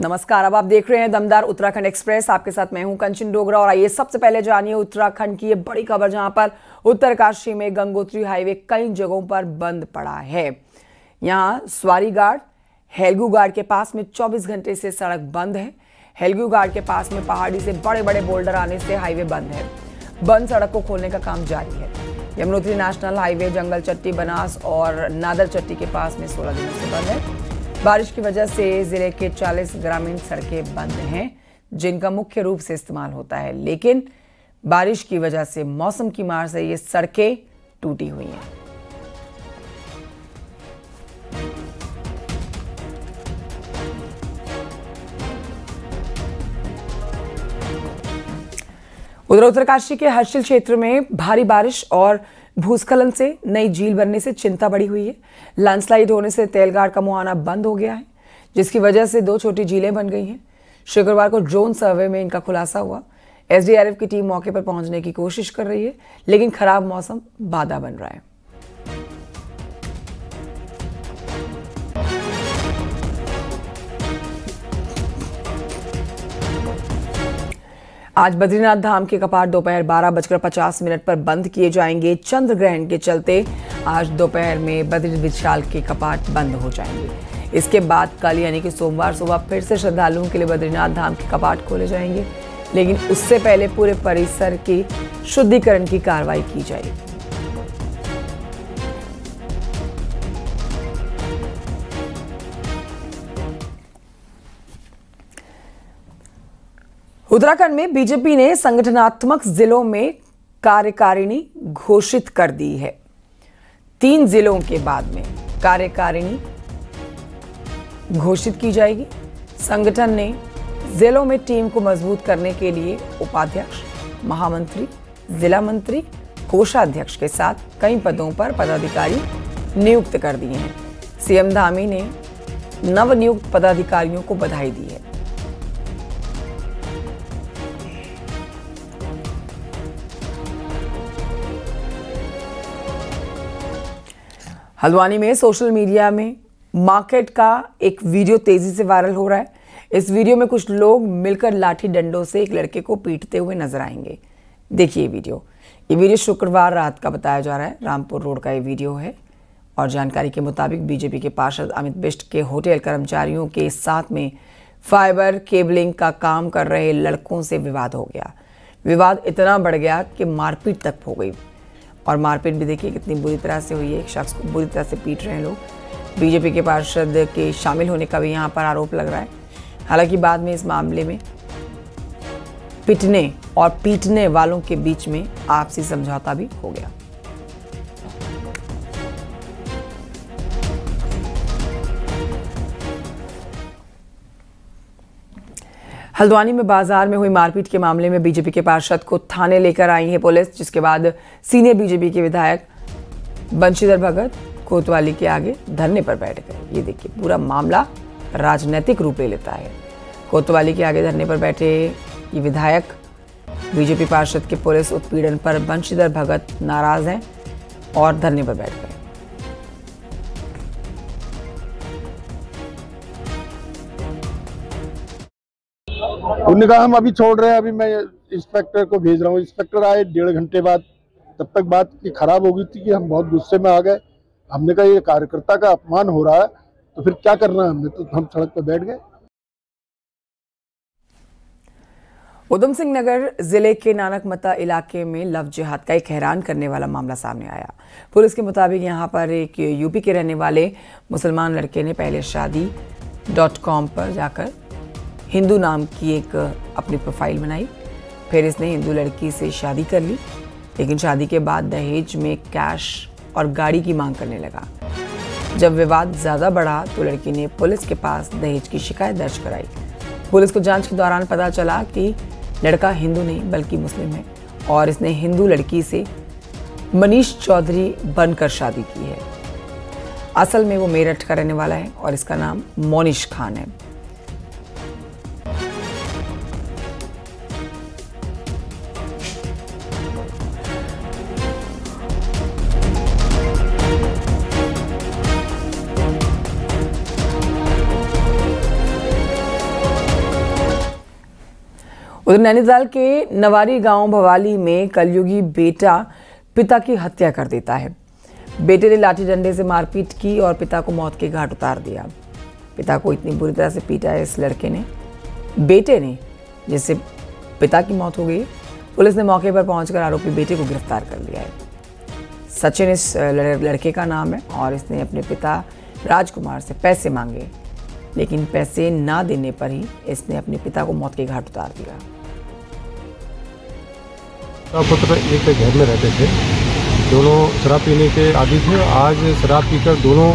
नमस्कार, अब आप देख रहे हैं दमदार उत्तराखंड एक्सप्रेस। आपके साथ मैं हूं कंचन डोगरा और आइए सबसे पहले जानिए उत्तराखंड की ये बड़ी खबर, जहां पर उत्तरकाशी में गंगोत्री हाईवे कई जगहों पर बंद पड़ा है। यहां स्वारी घाट हेलगू घाट के पास में 24 घंटे से सड़क बंद है। हेलगू घाट के पास में पहाड़ी से बड़े बड़े बोल्डर आने से हाईवे बंद है। बंद सड़क को खोलने का काम जारी है। यमुनोत्री नेशनल हाईवे जंगल चट्टी, बनास और नादर चट्टी के पास में 16 दिनों से बंद है। बारिश की वजह से जिले के 40 ग्रामीण सड़कें बंद हैं, जिनका मुख्य रूप से इस्तेमाल होता है, लेकिन बारिश की वजह से मौसम की मार से ये सड़कें टूटी हुई हैं। उधर उत्तरकाशी के हर्षिल क्षेत्र में भारी बारिश और भूस्खलन से नई झील बनने से चिंता बढ़ी हुई है। लैंडस्लाइड होने से तेलघाट का मुहाना बंद हो गया है, जिसकी वजह से 2 छोटी झीलें बन गई हैं। शुक्रवार को ड्रोन सर्वे में इनका खुलासा हुआ। एसडीआरएफ की टीम मौके पर पहुंचने की कोशिश कर रही है, लेकिन खराब मौसम बाधा बन रहा है। आज बद्रीनाथ धाम के कपाट दोपहर 12:50 पर बंद किए जाएंगे। चंद्र ग्रहण के चलते आज दोपहर में बद्री विशाल के कपाट बंद हो जाएंगे। इसके बाद कल यानी कि सोमवार सुबह फिर से श्रद्धालुओं के लिए बद्रीनाथ धाम के कपाट खोले जाएंगे, लेकिन उससे पहले पूरे परिसर की शुद्धिकरण की कार्रवाई की जाएगी। उत्तराखंड में बीजेपी ने संगठनात्मक जिलों में कार्यकारिणी घोषित कर दी है। 3 जिलों के बाद में कार्यकारिणी घोषित की जाएगी। संगठन ने जिलों में टीम को मजबूत करने के लिए उपाध्यक्ष, महामंत्री, जिला मंत्री, कोषाध्यक्ष के साथ कई पदों पर पदाधिकारी नियुक्त कर दिए हैं। सीएम धामी ने नवनियुक्त पदाधिकारियों को बधाई दी है। हल्द्वानी में सोशल मीडिया में मार्केट का एक वीडियो तेजी से वायरल हो रहा है। इस वीडियो में कुछ लोग मिलकर लाठी डंडों से एक लड़के को पीटते हुए नजर आएंगे। देखिए ये वीडियो शुक्रवार रात का बताया जा रहा है। रामपुर रोड का ये वीडियो है और जानकारी के मुताबिक बीजेपी के पार्षद अमित बिष्ट के होटल कर्मचारियों के साथ में फाइबर केबलिंग का काम कर रहे लड़कों से विवाद हो गया। विवाद इतना बढ़ गया कि मारपीट तक हो गई और मारपीट भी देखिए कितनी बुरी तरह से हुई है। एक शख्स को बुरी तरह से पीट रहे हैं लोग। बीजेपी के पार्षद के शामिल होने का भी यहाँ पर आरोप लग रहा है। हालांकि बाद में इस मामले में पिटने और पीटने वालों के बीच में आपसी समझौता भी हो गया। हल्द्वानी में बाजार में हुई मारपीट के मामले में बीजेपी के पार्षद को थाने लेकर आई है पुलिस, जिसके बाद सीनियर बीजेपी के विधायक बंशीधर भगत कोतवाली के आगे धरने पर बैठ गए। ये देखिए पूरा मामला राजनीतिक रूप ले लेता है। कोतवाली के आगे धरने पर बैठे ये विधायक बीजेपी पार्षद के पुलिस उत्पीड़न पर बंशीधर भगत नाराज हैं और धरने पर बैठ गए। उन्होंने कहा हम अभी छोड़ रहे हैं, अभी मैं इंस्पेक्टर को भेज रहा हूँ। इंस्पेक्टर आए 1.5 घंटे बाद। तब तक बात की खराब हो गई थी कि हम बहुत गुस्से में आ गए। हमने कहा ये कार्यकर्ता का अपमान हो रहा है तो फिर क्या करना है हमने, तो हम सड़क पर बैठ गए। उधम सिंह नगर जिले के नानकमता इलाके में लव जिहाद का एक हैरान करने वाला मामला सामने आया। पुलिस के मुताबिक यहां पर एक यूपी के रहने वाले मुसलमान लड़के ने पहले शादी.com पर जाकर हिंदू नाम की एक अपनी प्रोफाइल बनाई। फिर इसने हिंदू लड़की से शादी कर ली, लेकिन शादी के बाद दहेज में कैश और गाड़ी की मांग करने लगा। जब विवाद ज़्यादा बढ़ा तो लड़की ने पुलिस के पास दहेज की शिकायत दर्ज कराई। पुलिस को जांच के दौरान पता चला कि लड़का हिंदू नहीं बल्कि मुस्लिम है और इसने हिंदू लड़की से मनीष चौधरी बनकर शादी की है। असल में वो मेरठ का रहने वाला है और इसका नाम मोनिश खान है। उधर नैनीताल के नवारी गांव भवाली में कलयुगी बेटा पिता की हत्या कर देता है। बेटे ने लाठी डंडे से मारपीट की और पिता को मौत के घाट उतार दिया। पिता को इतनी बुरी तरह से पीटा है इस बेटे ने, जिससे पिता की मौत हो गई। पुलिस ने मौके पर पहुंचकर आरोपी बेटे को गिरफ्तार कर लिया है। सचिन इस लड़के का नाम है और इसने अपने पिता राजकुमार से पैसे मांगे, लेकिन पैसे ना देने पर ही इसने अपने पिता को मौत के घाट उतार दिया। पुत्र एक घर में रहते थे, दोनों शराब पीने के आदी थे। आज शराब पीकर दोनों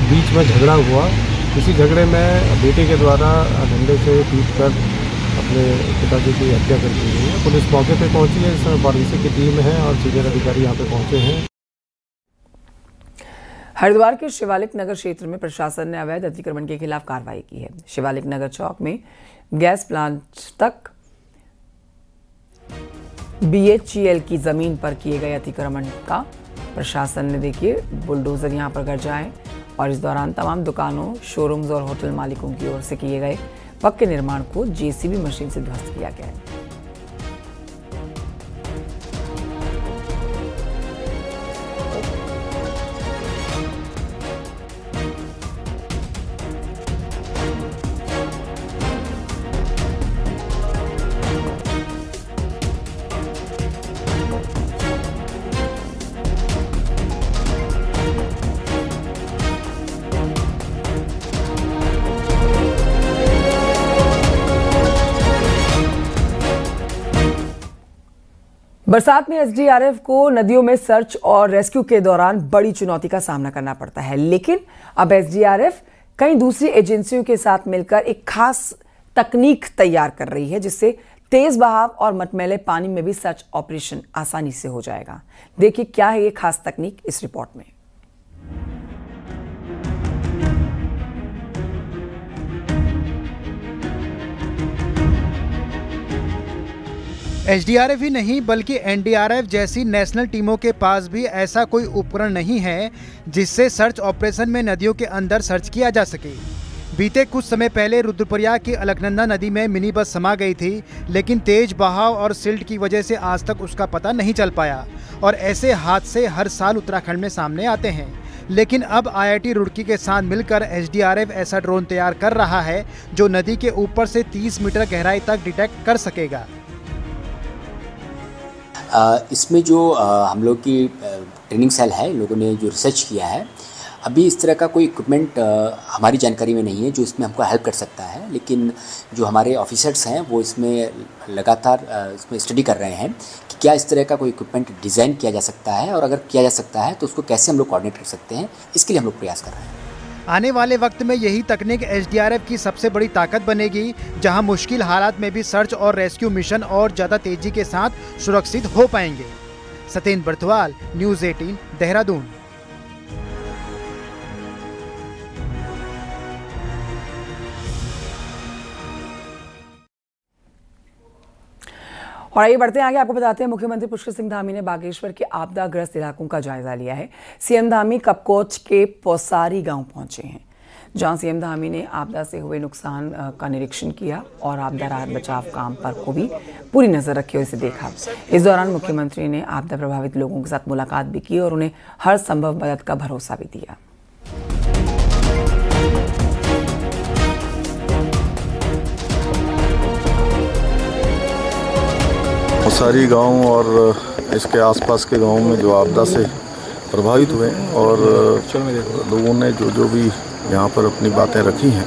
बीच में झगड़ा हुआ। इसी झगड़े में बेटे के द्वारा डंडे से पीटकर अपने पिताजी की हत्या कर दी गई है। पुलिस मौके पर पहुंची है, इसमें फॉरेंसिक की टीम है और सीनियर अधिकारी यहाँ पे पहुंचे हैं। हरिद्वार के शिवालिक नगर क्षेत्र में प्रशासन ने अवैध अतिक्रमण के खिलाफ कार्रवाई की है। शिवालिक नगर चौक में गैस प्लांट तक BHEL की जमीन पर किए गए अतिक्रमण का प्रशासन ने बुलडोजर यहां पर गरजा है और इस दौरान तमाम दुकानों, शोरूम्स और होटल मालिकों की ओर से किए गए पक्के निर्माण को JCB मशीन से ध्वस्त किया गया है। बरसात में SDRF को नदियों में सर्च और रेस्क्यू के दौरान बड़ी चुनौती का सामना करना पड़ता है, लेकिन अब SDRF कई दूसरी एजेंसियों के साथ मिलकर एक खास तकनीक तैयार कर रही है, जिससे तेज बहाव और मटमैले पानी में भी सर्च ऑपरेशन आसानी से हो जाएगा। देखिए क्या है ये खास तकनीक इस रिपोर्ट में। SDRF ही नहीं बल्कि NDRF जैसी नेशनल टीमों के पास भी ऐसा कोई उपकरण नहीं है जिससे सर्च ऑपरेशन में नदियों के अंदर सर्च किया जा सके। बीते कुछ समय पहले रुद्रप्रयाग की अलकनंदा नदी में मिनी बस समा गई थी, लेकिन तेज बहाव और सिल्ट की वजह से आज तक उसका पता नहीं चल पाया और ऐसे हादसे हर साल उत्तराखंड में सामने आते हैं। लेकिन अब IIT रुड़की के साथ मिलकर SDRF ऐसा ड्रोन तैयार कर रहा है जो नदी के ऊपर से 30 मीटर गहराई तक डिटेक्ट कर सकेगा। इसमें जो हम लोग की ट्रेनिंग सेल है, लोगों ने जो रिसर्च किया है, अभी इस तरह का कोई इक्विपमेंट हमारी जानकारी में नहीं है जो इसमें हमको हेल्प कर सकता है। लेकिन जो हमारे ऑफिसर्स हैं वो इसमें लगातार इसमें स्टडी कर रहे हैं कि क्या इस तरह का कोई इक्विपमेंट डिज़ाइन किया जा सकता है और अगर किया जा सकता है तो उसको कैसे हम लोग कोऑर्डिनेट कर सकते हैं, इसके लिए हम लोग प्रयास कर रहे हैं। आने वाले वक्त में यही तकनीक SDRF की सबसे बड़ी ताकत बनेगी, जहां मुश्किल हालात में भी सर्च और रेस्क्यू मिशन और ज़्यादा तेजी के साथ सुरक्षित हो पाएंगे। सत्येंद्र बर्थवाल, न्यूज़ 18, देहरादून। और आइए बढ़ते हैं आगे। आपको बताते हैं मुख्यमंत्री पुष्कर सिंह धामी ने बागेश्वर के आपदाग्रस्त इलाकों का जायजा लिया है। CM धामी कपकोच के पौसारी गांव पहुंचे हैं, जहां CM धामी ने आपदा से हुए नुकसान का निरीक्षण किया और आपदा राहत बचाव काम पर को भी पूरी नजर रखे हुए देखा। इस दौरान मुख्यमंत्री ने आपदा प्रभावित लोगों के साथ मुलाकात भी की और उन्हें हर संभव मदद का भरोसा भी दिया। पौसारी गांव और इसके आसपास के गांव में जो आपदा से प्रभावित हुए और लोगों ने जो भी यहाँ पर अपनी बातें रखी हैं,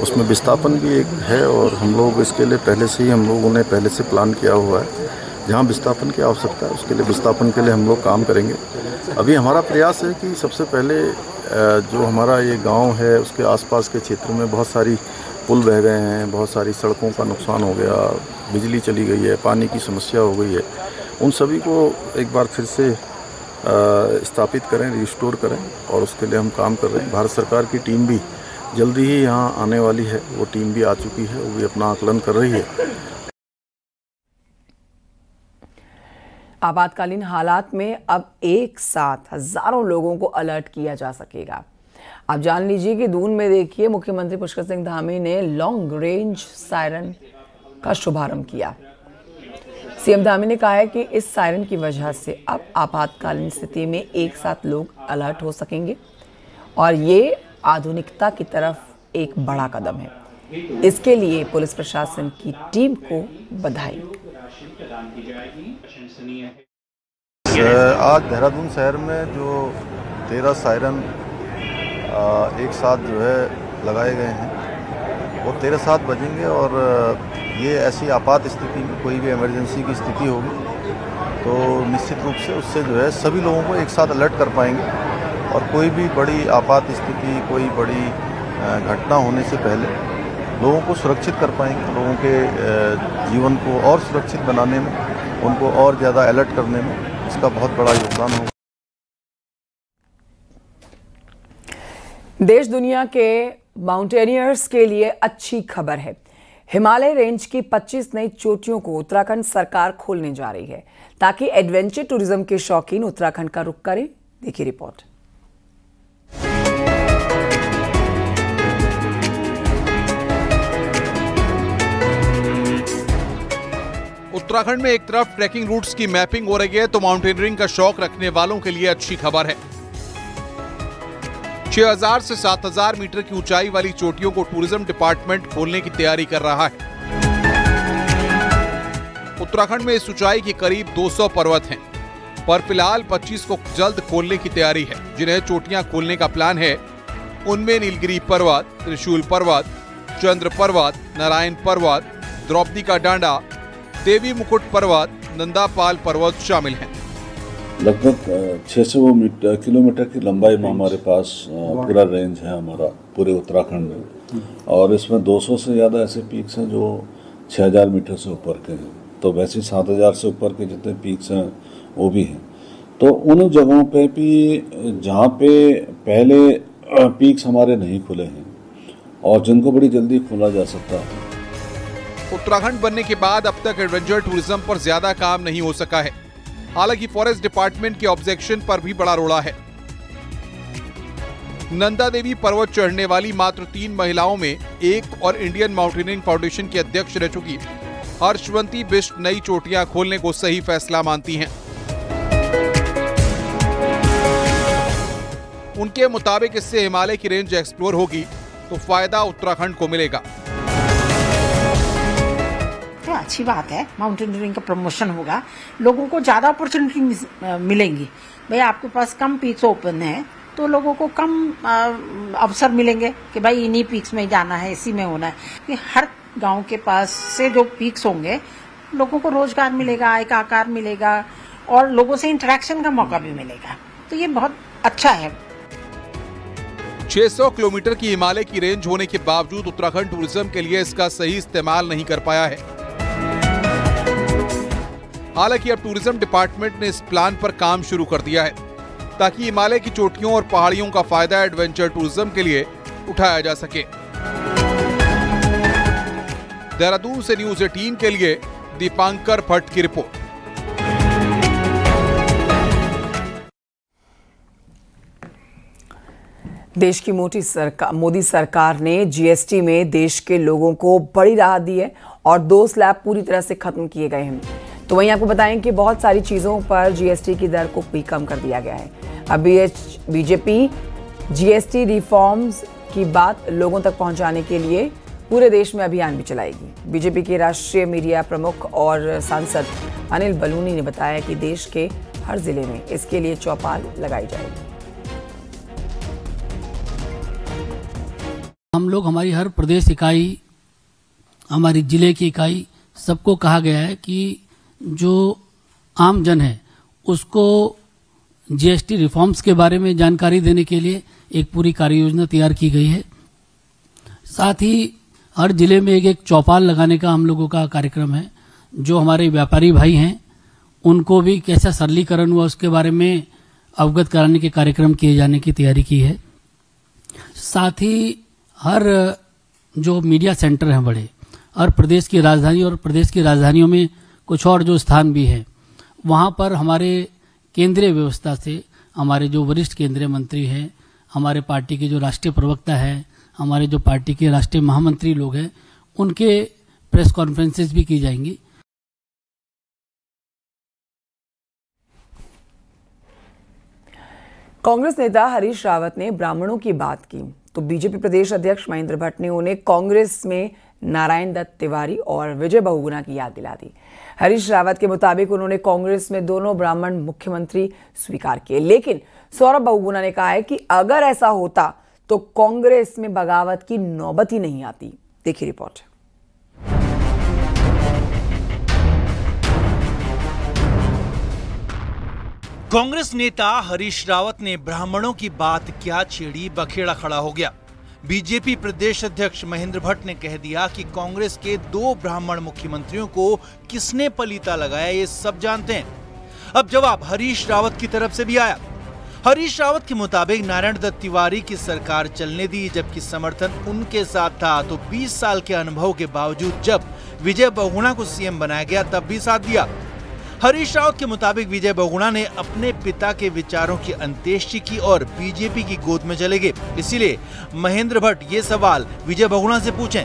उसमें विस्थापन भी एक है और हम लोग इसके लिए पहले से ही हम लोगों ने पहले से प्लान किया हुआ है। जहाँ विस्थापन की आवश्यकता है उसके लिए विस्थापन के लिए हम लोग काम करेंगे। अभी हमारा प्रयास है कि सबसे पहले जो हमारा ये गाँव है उसके आसपास के क्षेत्र में बहुत सारी पुल बह गए हैं, बहुत सारी सड़कों का नुकसान हो गया, बिजली चली गई है, पानी की समस्या हो गई है। उन सभी को एक बार फिर से स्थापित करें, रिस्टोर करें और उसके लिए हम काम कर रहे हैं। भारत सरकार की टीम भी जल्दी ही यहाँ आने वाली है, वो टीम भी आ चुकी है, वो भी अपना आकलन कर रही है। आपातकालीन हालात में अब एक साथ हजारों लोगों को अलर्ट किया जा सकेगा। आप जान लीजिए कि दून में देखिए मुख्यमंत्री पुष्कर सिंह धामी ने लॉन्ग रेंज सायरन का शुभारंभ किया। सीएम धामी ने कहा है कि इस सायरन की वजह से अब आपातकालीन स्थिति में एक साथ लोग अलर्ट हो सकेंगे और ये आधुनिकता की तरफ एक बड़ा कदम है। इसके लिए पुलिस प्रशासन की टीम को बधाई। आज देहरादून शहर में जो 13 सायरन एक साथ जो है लगाए गए हैं वो 13 साथ बजेंगे और ये ऐसी आपात स्थिति में कोई भी इमरजेंसी की स्थिति होगी तो निश्चित रूप से उससे जो है सभी लोगों को एक साथ अलर्ट कर पाएंगे और कोई भी बड़ी आपात स्थिति, कोई बड़ी घटना होने से पहले लोगों को सुरक्षित कर पाएंगे। लोगों के जीवन को और सुरक्षित बनाने में, उनको और ज़्यादा अलर्ट करने में इसका बहुत बड़ा योगदान होगा। देश दुनिया के माउंटेनियर्स के लिए अच्छी खबर है। हिमालय रेंज की 25 नई चोटियों को उत्तराखंड सरकार खोलने जा रही है ताकि एडवेंचर टूरिज्म के शौकीन उत्तराखंड का रुख करें। देखिए रिपोर्ट। उत्तराखंड में एक तरफ ट्रैकिंग रूट्स की मैपिंग हो रही है तो माउंटेनियरिंग का शौक रखने वालों के लिए अच्छी खबर है। 6000 से 7000 मीटर की ऊंचाई वाली चोटियों को टूरिज्म डिपार्टमेंट खोलने की तैयारी कर रहा है। उत्तराखंड में इस ऊंचाई के करीब 200 पर्वत हैं, पर फिलहाल 25 को जल्द खोलने की तैयारी है। जिन्हें चोटियां खोलने का प्लान है उनमें नीलगिरी पर्वत, त्रिशूल पर्वत, चंद्र पर्वत, नारायण पर्वत, द्रौपदी का डांडा, देवी मुकुट पर्वत, नंदापाल पर्वत शामिल हैं। लगभग 600 किलोमीटर की लंबाई में हमारे पास पूरा रेंज है हमारा पूरे उत्तराखंड में और इसमें 200 से ज़्यादा ऐसे पीक्स हैं जो 6000 मीटर से ऊपर के हैं। तो वैसे 7000 से ऊपर के जितने पीक्स हैं वो भी हैं। तो उन जगहों पे भी जहाँ पे पहले पीक्स हमारे नहीं खुले हैं और जिनको बड़ी जल्दी खोला जा सकता है। उत्तराखंड बनने के बाद अब तक एडवेंचर टूरिज्म पर ज्यादा काम नहीं हो सका है। हालांकि फॉरेस्ट डिपार्टमेंट के ऑब्जेक्शन पर भी बड़ा रोड़ा है। नंदा देवी पर्वत चढ़ने वाली मात्र 3 महिलाओं में एक और इंडियन माउंटेनियरिंग फाउंडेशन की अध्यक्ष रह चुकी हर्षवंती बिष्ट नई चोटियां खोलने को सही फैसला मानती हैं। उनके मुताबिक इससे हिमालय की रेंज एक्सप्लोर होगी तो फायदा उत्तराखंड को मिलेगा। तो अच्छी बात है, माउंटेनियरिंग का प्रमोशन होगा, लोगों को ज्यादा अपॉर्चुनिटी मिलेंगी। भाई आपके पास कम पीक्स ओपन है तो लोगों को कम अवसर मिलेंगे कि भाई इन्हीं पीक्स में जाना है, इसी में होना है। कि हर गांव के पास से जो पीक्स होंगे लोगों को रोजगार मिलेगा, आय का आकार मिलेगा और लोगों से इंटरेक्शन का मौका भी मिलेगा। तो ये बहुत अच्छा है। 600 किलोमीटर की हिमालय की रेंज होने के बावजूद उत्तराखंड टूरिज्म के लिए इसका सही इस्तेमाल नहीं कर पाया है। हालांकि अब टूरिज्म डिपार्टमेंट ने इस प्लान पर काम शुरू कर दिया है ताकि हिमालय की चोटियों और पहाड़ियों का फायदा एडवेंचर टूरिज्म के लिए उठाया जा सके। देहरादून से न्यूज़ 18 के लिए दीपांकर भट्ट की रिपोर्ट। देश की मोदी सरकार ने जीएसटी में देश के लोगों को बड़ी राहत दी है और 2 स्लैब पूरी तरह से खत्म किए गए हैं। तो वहीं आपको बताएं कि बहुत सारी चीज़ों पर जीएसटी की दर को भी कम कर दिया गया है। अब बीजेपी जीएसटी रिफॉर्म्स की बात लोगों तक पहुंचाने के लिए पूरे देश में अभियान भी चलाएगी। बीजेपी के राष्ट्रीय मीडिया प्रमुख और सांसद अनिल बलूनी ने बताया कि देश के हर जिले में इसके लिए चौपाल लगाई जाएगी। हम लोग हमारी हर प्रदेश इकाई, हमारी जिले की इकाई, सबको कहा गया है कि जो आम जन है उसको जीएसटी रिफॉर्म्स के बारे में जानकारी देने के लिए एक पूरी कार्य योजना तैयार की गई है। साथ ही हर जिले में एक चौपाल लगाने का हम लोगों का कार्यक्रम है। जो हमारे व्यापारी भाई हैं उनको भी कैसा सरलीकरण हुआ उसके बारे में अवगत कराने के कार्यक्रम किए जाने की तैयारी की है। साथ ही हर जो मीडिया सेंटर हैं बड़े, हर प्रदेश की राजधानी और प्रदेश की राजधानियों में कुछ और जो स्थान भी हैं, वहाँ पर हमारे केंद्रीय व्यवस्था से हमारे जो वरिष्ठ केंद्रीय मंत्री हैं, हमारे पार्टी के जो राष्ट्रीय प्रवक्ता हैं, हमारे जो पार्टी के राष्ट्रीय महामंत्री लोग हैं, उनके प्रेस कॉन्फ्रेंसेस भी की जाएंगी। कांग्रेस नेता हरीश रावत ने ब्राह्मणों की बात की तो बीजेपी प्रदेश अध्यक्ष महेंद्र भट्ट ने उन्हें कांग्रेस में नारायण दत्त तिवारी और विजय बहुगुणा की याद दिला दी। हरीश रावत के मुताबिक उन्होंने कांग्रेस में दोनों ब्राह्मण मुख्यमंत्री स्वीकार किए, लेकिन सौरभ बहुगुणा ने कहा है कि अगर ऐसा होता तो कांग्रेस में बगावत की नौबत ही नहीं आती। देखिए रिपोर्ट। कांग्रेस नेता हरीश रावत ने ब्राह्मणों की बात क्या छेड़ी, बखेड़ा खड़ा हो गया। बीजेपी प्रदेश अध्यक्ष महेंद्र भट्ट ने कह दिया कि कांग्रेस के 2 ब्राह्मण मुख्यमंत्रियों को किसने पलीता लगाया ये सब जानते हैं। अब जवाब हरीश रावत की तरफ से भी आया। हरीश रावत के मुताबिक नारायण दत्त तिवारी की सरकार चलने दी, जबकि समर्थन उनके साथ था, तो 20 साल के अनुभव के बावजूद जब विजय बहुगुणा को सीएम बनाया गया तब भी साथ दिया। हरीश रावत के मुताबिक विजय बहुगुणा ने अपने पिता के विचारों की अंत्येष्टि की और बीजेपी की गोद में चले गए। इसीलिए महेंद्र भट्ट ये सवाल विजय बहुगुणा से पूछें।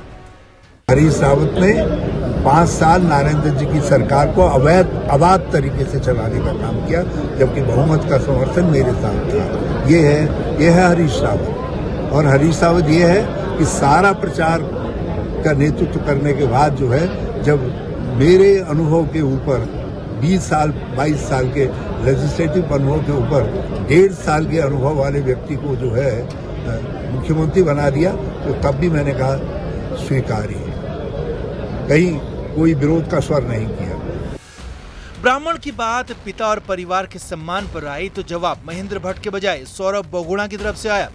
हरीश रावत ने 5 साल नारायण दत्त जी की सरकार को अबाध तरीके से चलाने का काम किया, जबकि बहुमत का समर्थन मेरे साथ था। ये है हरीश रावत। और हरीश रावत ये है कि सारा प्रचार का नेतृत्व करने के बाद जो है, जब मेरे अनुभव के ऊपर 20 साल 22 साल के लेजिस्लेटिव अनुभव के ऊपर 1.5 साल के अनुभव वाले व्यक्ति को जो है मुख्यमंत्री बना दिया, तो तब भी मैंने कहा स्वीकार्य है, कहीं कोई विरोध का स्वर नहीं किया। ब्राह्मण की बात पिता और परिवार के सम्मान पर आई तो जवाब महेंद्र भट्ट के बजाय सौरभ बहुगुणा की तरफ से आया।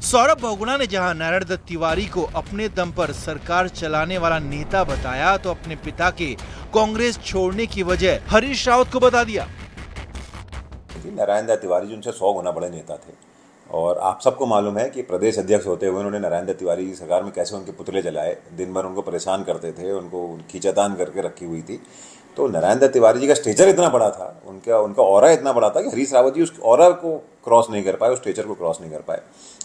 सौरभ बहुगुणा ने जहां नारायण दत्त तिवारी को अपने दम पर सरकार चलाने वाला नेता बताया, तो अपने पिता के कांग्रेस छोड़ने की वजह हरीश रावत को बता दिया। नारायण दत्त तिवारी जी उनसे 100 गुना बड़े नेता थे और आप सबको मालूम है कि प्रदेश अध्यक्ष होते हुए उन्होंने नारायण दत्त तिवारी की सरकार में कैसे उनके पुतले जलाए, दिन भर उनको परेशान करते थे, उनको खींचातान करके रखी हुई थी। तो नारायण दत्त तिवारी जी का स्टेचर इतना बड़ा था, उनका ऑरा इतना बड़ा था कि हरीश रावत जी उस ऑरा को क्रॉस नहीं कर पाए, उस स्टेचर को क्रॉस नहीं कर पाए।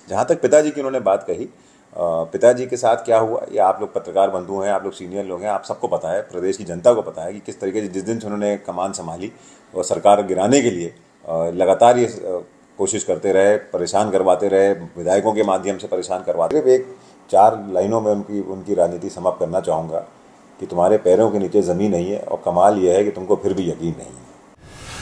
जहाँ तक पिताजी की उन्होंने बात कही, पिताजी के साथ क्या हुआ ये आप लोग पत्रकार बंधु हैं, आप लोग सीनियर लोग हैं, आप सबको पता है, प्रदेश की जनता को पता है कि किस तरीके से जिस दिन से उन्होंने कमान संभाली और सरकार गिराने के लिए लगातार ये कोशिश करते रहे, परेशान करवाते रहे, विधायकों के माध्यम से परेशान करवाते रहे। एक 4 लाइनों में उनकी राजनीति समाप्त करना चाहूँगा कि तुम्हारे पैरों के नीचे ज़मीन नहीं है और कमाल यह है कि तुमको फिर भी यकीन नहीं है।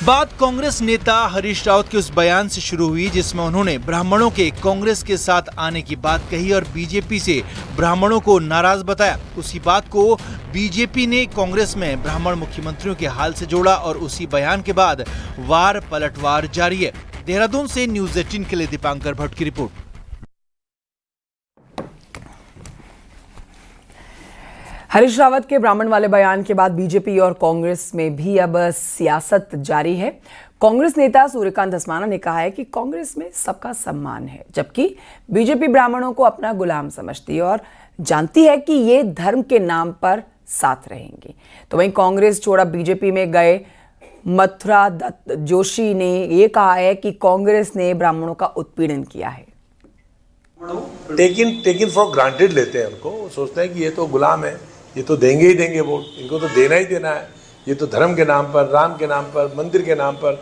बात कांग्रेस नेता हरीश रावत के उस बयान से शुरू हुई जिसमें उन्होंने ब्राह्मणों के कांग्रेस के साथ आने की बात कही और बीजेपी से ब्राह्मणों को नाराज बताया। उसी बात को बीजेपी ने कांग्रेस में ब्राह्मण मुख्यमंत्रियों के हाल से जोड़ा और उसी बयान के बाद वार पलटवार जारी है। देहरादून से न्यूज़ 18 के लिए दीपांकर भट्ट की रिपोर्ट। हरीश रावत के ब्राह्मण वाले बयान के बाद बीजेपी और कांग्रेस में भी अब सियासत जारी है। कांग्रेस नेता सूर्यकांत धस्माना ने कहा है कि कांग्रेस में सबका सम्मान है, जबकि बीजेपी ब्राह्मणों को अपना गुलाम समझती है और जानती है कि ये धर्म के नाम पर साथ रहेंगे। तो वहीं कांग्रेस छोड़ा बीजेपी में गए मथुरा दत्त जोशी ने यह कहा है कि कांग्रेस ने ब्राह्मणों का उत्पीड़न किया है। टेकिन फॉर ग्रांटेड लेते हैं उनको, सोचते हैं कि ये तो गुलाम है, ये तो देंगे ही देंगे वोट, इनको तो देना ही देना है, ये तो धर्म के नाम पर, राम के नाम पर, मंदिर के नाम पर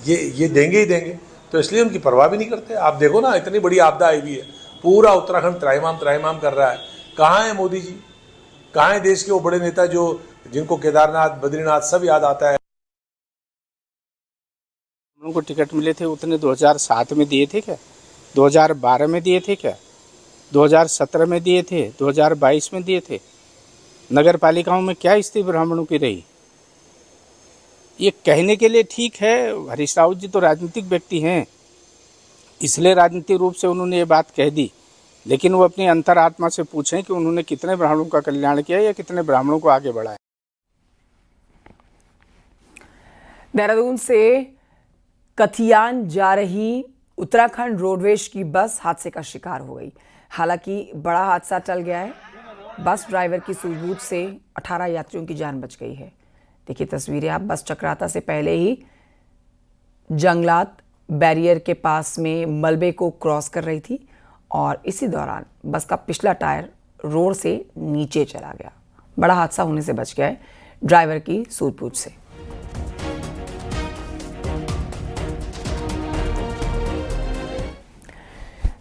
ये देंगे ही देंगे, तो इसलिए उनकी परवाह भी नहीं करते। आप देखो ना, इतनी बड़ी आपदा आई हुई है, पूरा उत्तराखंड त्राहिमाम कर रहा है। कहाँ है मोदी जी, कहाँ है देश के वो बड़े नेता जिनको केदारनाथ बद्रीनाथ सब याद आता है। उनको टिकट मिले थे उतने 2007 में दिए थे क्या, 2012 में दिए थे क्या, 2017 में दिए थे, 2022 में दिए थे। नगर पालिकाओं में क्या स्थिति ब्राह्मणों की रही, ये कहने के लिए ठीक है। हरीश रावत जी तो राजनीतिक व्यक्ति हैं, इसलिए राजनीतिक रूप से उन्होंने ये बात कह दी, लेकिन वो अपनी अंतरात्मा से पूछें कि उन्होंने कितने ब्राह्मणों का कल्याण किया या कितने ब्राह्मणों को आगे बढ़ाया। देहरादून से कथियान जा रही उत्तराखंड रोडवेज की बस हादसे का शिकार हो गई। हालांकि बड़ा हादसा टल गया है, बस ड्राइवर की सूझबूझ से 18 यात्रियों की जान बच गई है। देखिए तस्वीरें आप, बस चक्राता से पहले ही जंगलात बैरियर के पास में मलबे को क्रॉस कर रही थी और इसी दौरान बस का पिछला टायर रोड से नीचे चला गया बड़ा हादसा होने से बच गए ड्राइवर की सूझबूझ से।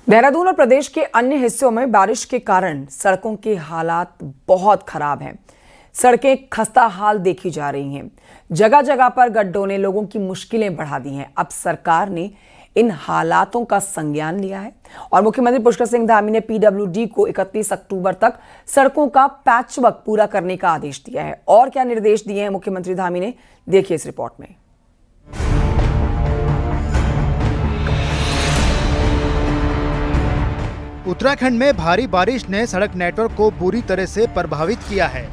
देहरादून और प्रदेश के अन्य हिस्सों में बारिश के कारण सड़कों के हालात बहुत खराब हैं। सड़कें खस्ता हाल देखी जा रही हैं। जगह जगह पर गड्ढों ने लोगों की मुश्किलें बढ़ा दी हैं। अब सरकार ने इन हालातों का संज्ञान लिया है और मुख्यमंत्री पुष्कर सिंह धामी ने पीडब्ल्यूडी को 31 अक्टूबर तक सड़कों का पैचवर्क पूरा करने का आदेश दिया है। और क्या निर्देश दिए हैं मुख्यमंत्री धामी ने, देखिए इस रिपोर्ट में। उत्तराखंड में भारी बारिश ने सड़क नेटवर्क को बुरी तरह से प्रभावित किया है।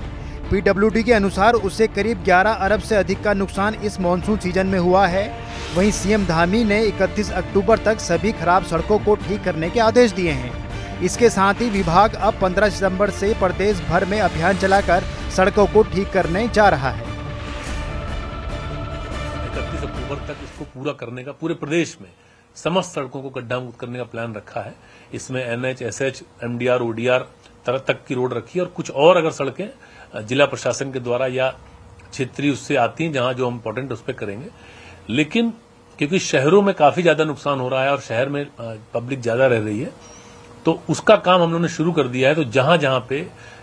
पीडब्ल्यूडी के अनुसार उससे करीब 11 अरब से अधिक का नुकसान इस मॉनसून सीजन में हुआ है। वहीं सीएम धामी ने 31 अक्टूबर तक सभी खराब सड़कों को ठीक करने के आदेश दिए हैं। इसके साथ ही विभाग अब 15 सितंबर से प्रदेश भर में अभियान चलाकर सड़कों को ठीक करने जा रहा है। 31 अक्टूबर तक इसको पूरा करने का पूरे प्रदेश में समस्त सड़कों को गड्ढा मुक्त करने का प्लान रखा है। इसमें एनएच, एसएच, एमडीआर, ओडीआर तक की रोड रखी है और कुछ और अगर सड़कें जिला प्रशासन के द्वारा या क्षेत्रीय उससे आती हैं जहां जो हम इम्पोर्टेंट उस पर करेंगे। लेकिन क्योंकि शहरों में काफी ज्यादा नुकसान हो रहा है और शहर में पब्लिक ज्यादा रह रही है, तो उसका काम हम लोगों ने शुरू कर दिया है। तो जहां जहां पे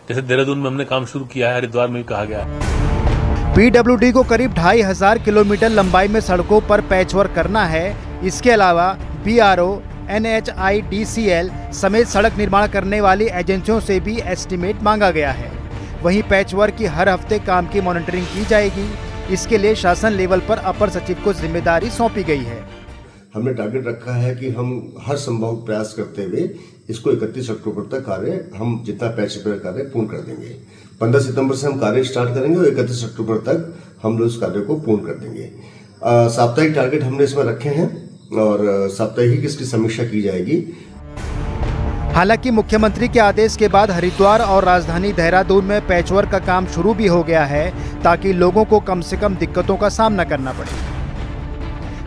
जैसे देहरादून में हमने काम शुरू किया है, हरिद्वार में भी कहा गया है। पीडब्ल्यूडी को करीब 2500 किलोमीटर लंबाई में सड़कों पर पैचवर्क करना है। इसके अलावा बीआरओ, NHIDCL समेत सड़क निर्माण करने वाली एजेंसियों से भी एस्टीमेट मांगा गया है। वहीं पैचवर्क की हर हफ्ते काम की मॉनिटरिंग की जाएगी। इसके लिए शासन लेवल पर अपर सचिव को जिम्मेदारी सौंपी गई है। हमने टारगेट रखा है कि हम हर संभव प्रयास करते हुए इसको 31 अक्टूबर तक कार्य हम जितना पैच रिपेयर कार्य पूर्ण कर देंगे। 15 सितंबर से हम कार्य स्टार्ट करेंगे और 31 अक्टूबर तक हम लोग इस कार्य को पूर्ण कर देंगे। साप्ताहिक टारगेट हमने इसमें रखे हैं और साप्ताहिक इसकी समीक्षा की जाएगी। हालांकि मुख्यमंत्री के आदेश के बाद हरिद्वार और राजधानी देहरादून में पैचवर्क का काम शुरू भी हो गया है ताकि लोगों को कम से कम दिक्कतों का सामना करना पड़े।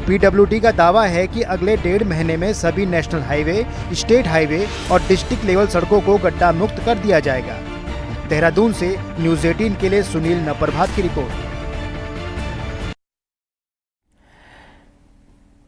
पीडब्ल्यूडी का दावा है कि अगले 1.5 महीने में सभी नेशनल हाईवे, स्टेट हाईवे और डिस्ट्रिक्ट लेवल सड़कों को गड्ढा मुक्त कर दिया जाएगा। देहरादून से न्यूज़ 18 के लिए सुनील नप्रभात की रिपोर्ट।